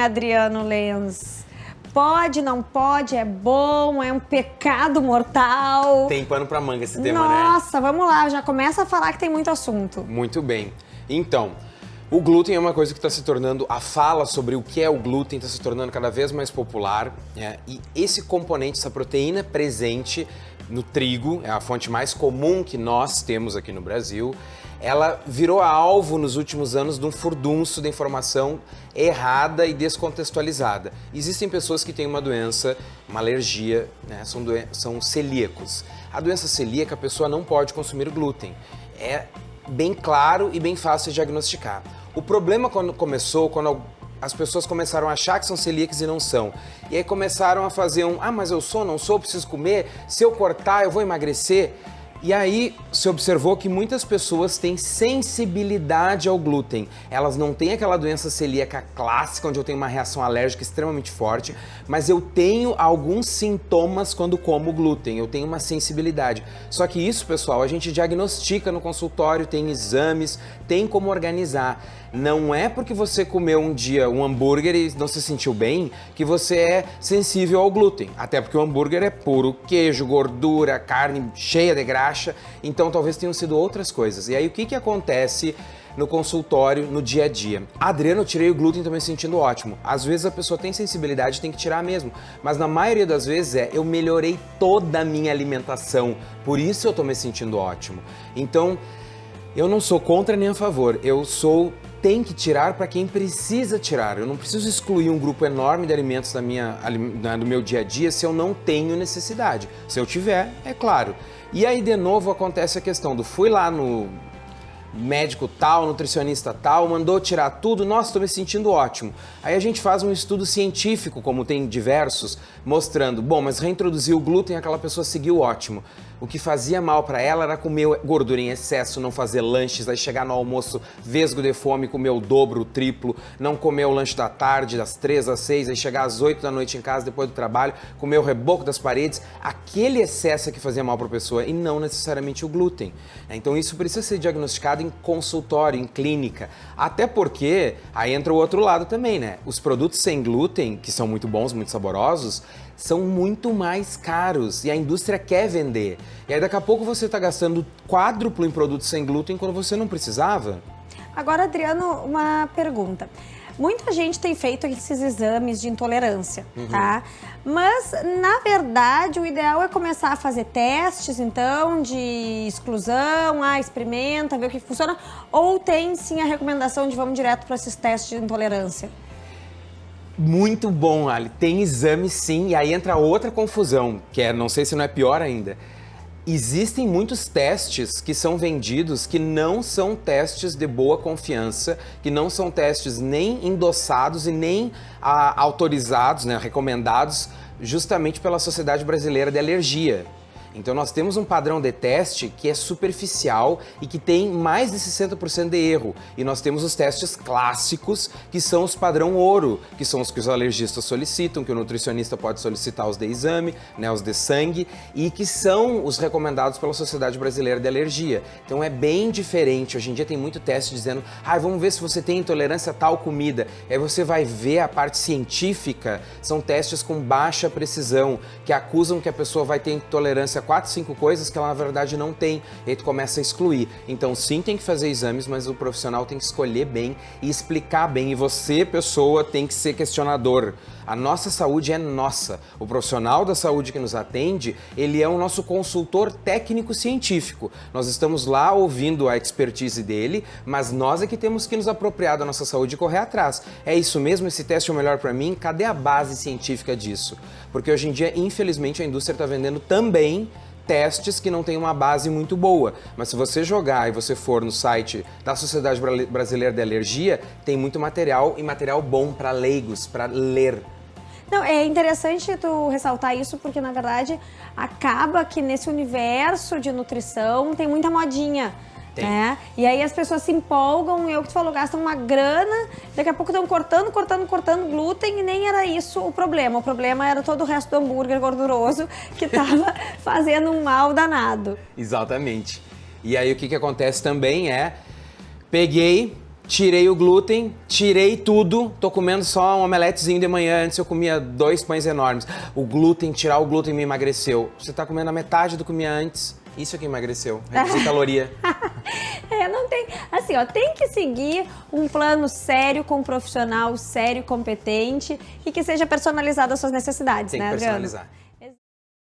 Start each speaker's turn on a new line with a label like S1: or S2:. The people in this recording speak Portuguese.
S1: Adriano Lenz? Pode, não pode, é bom, é um pecado mortal?
S2: Tem pano pra manga esse tema, né?
S1: Nossa, vamos lá, já começa a falar que tem muito assunto.
S2: Muito bem. Então, o glúten é uma coisa que está se tornando, a fala sobre o que é o glúten está se tornando cada vez mais popular, né? E esse componente, essa proteína presente no trigo, é a fonte mais comum que nós temos aqui no Brasil, ela virou alvo nos últimos anos de um furdunço de informação errada e descontextualizada. Existem pessoas que têm uma doença, uma alergia, né? São celíacos. A doença celíaca, a pessoa não pode consumir glúten. É bem claro e bem fácil de diagnosticar. O problema quando as pessoas começaram a achar que são celíacas e não são. E aí começaram a fazer mas eu sou, não sou, preciso comer, se eu cortar eu vou emagrecer. E aí se observou que muitas pessoas têm sensibilidade ao glúten. Elas não têm aquela doença celíaca clássica, onde eu tenho uma reação alérgica extremamente forte, mas eu tenho alguns sintomas quando como glúten, eu tenho uma sensibilidade. Só que isso, pessoal, a gente diagnostica no consultório, tem exames, tem como organizar. Não é porque você comeu um dia um hambúrguer e não se sentiu bem que você é sensível ao glúten. Até porque o hambúrguer é puro queijo, gordura, carne cheia de graxa, então talvez tenham sido outras coisas. E aí o que acontece no consultório, no dia a dia? Adriano, eu tirei o glúten e tô me sentindo ótimo. Às vezes a pessoa tem sensibilidade e tem que tirar mesmo, mas na maioria das vezes eu melhorei toda a minha alimentação, por isso eu tô me sentindo ótimo. Então, eu não sou contra nem a favor, tem que tirar para quem precisa tirar. Eu não preciso excluir um grupo enorme de alimentos do meu dia a dia se eu não tenho necessidade. Se eu tiver, é claro. E aí, de novo, acontece a questão do fui lá no médico tal, nutricionista tal, mandou tirar tudo, nossa, estou me sentindo ótimo. Aí a gente faz um estudo científico, como tem diversos, mostrando, mas reintroduzir o glúten, aquela pessoa seguiu ótimo. O que fazia mal para ela era comer gordura em excesso, não fazer lanches, aí chegar no almoço vesgo de fome, comer o dobro, o triplo, não comer o lanche da tarde, das 3 às 6, aí chegar às 8 da noite em casa depois do trabalho, comer o reboco das paredes, aquele excesso é que fazia mal para a pessoa e não necessariamente o glúten. Então isso precisa ser diagnosticado em consultório, em clínica, até porque aí entra o outro lado também, né? Os produtos sem glúten, que são muito bons, muito saborosos, são muito mais caros e a indústria quer vender. E aí daqui a pouco você está gastando quádruplo em produtos sem glúten quando você não precisava.
S1: Agora, Adriano, uma pergunta. Muita gente tem feito esses exames de intolerância, tá? Mas, na verdade, o ideal é começar a fazer testes, então, de exclusão, experimenta, ver o que funciona, ou tem, sim, a recomendação de vamos direto para esses testes de intolerância?
S2: Muito bom, Ali. Tem exame sim, e aí entra outra confusão, que não sei se não é pior ainda. Existem muitos testes que são vendidos que não são testes de boa confiança, que não são testes nem endossados e nem autorizados, né, recomendados justamente pela Sociedade Brasileira de Alergia. Então nós temos um padrão de teste que é superficial e que tem mais de 60% de erro. E nós temos os testes clássicos, que são os padrão ouro, que são os que os alergistas solicitam, que o nutricionista pode solicitar os de exame, né, os de sangue, e que são os recomendados pela Sociedade Brasileira de Alergia. Então é bem diferente. Hoje em dia tem muito teste dizendo, vamos ver se você tem intolerância a tal comida. E aí você vai ver a parte científica, são testes com baixa precisão, que acusam que a pessoa vai ter intolerância 4, 5 coisas que ela na verdade não tem, e aí tu começa a excluir. Então sim, tem que fazer exames, mas o profissional tem que escolher bem e explicar bem, e você, pessoa, tem que ser questionador. A nossa saúde é nossa. O profissional da saúde que nos atende, ele é o nosso consultor técnico-científico. Nós estamos lá ouvindo a expertise dele, mas nós é que temos que nos apropriar da nossa saúde e correr atrás. É isso mesmo? Esse teste é o melhor para mim? Cadê a base científica disso? Porque hoje em dia, infelizmente, a indústria está vendendo também testes que não têm uma base muito boa. Mas se você jogar e você for no site da Sociedade Brasileira de Alergia, tem muito material e material bom para leigos, para ler.
S1: Não, é interessante tu ressaltar isso porque, na verdade, acaba que nesse universo de nutrição tem muita modinha. Né? E aí as pessoas se empolgam, e o que tu falou, gastam uma grana, daqui a pouco estão cortando glúten, e nem era isso o problema. O problema era todo o resto do hambúrguer gorduroso que estava fazendo um mal danado.
S2: Exatamente. E aí o que acontece também peguei, tirei o glúten, tirei tudo, tô comendo só um omeletezinho de manhã, antes eu comia 2 pães enormes. O glúten, tirar o glúten me emagreceu. Você tá comendo a metade do que comia antes, isso é que emagreceu, reduzir caloria.
S1: Não tem, assim, ó, tem que seguir um plano sério, com um profissional sério, competente e que seja personalizado às suas necessidades,
S2: Tem
S1: né,
S2: que
S1: Adriano?
S2: personalizar.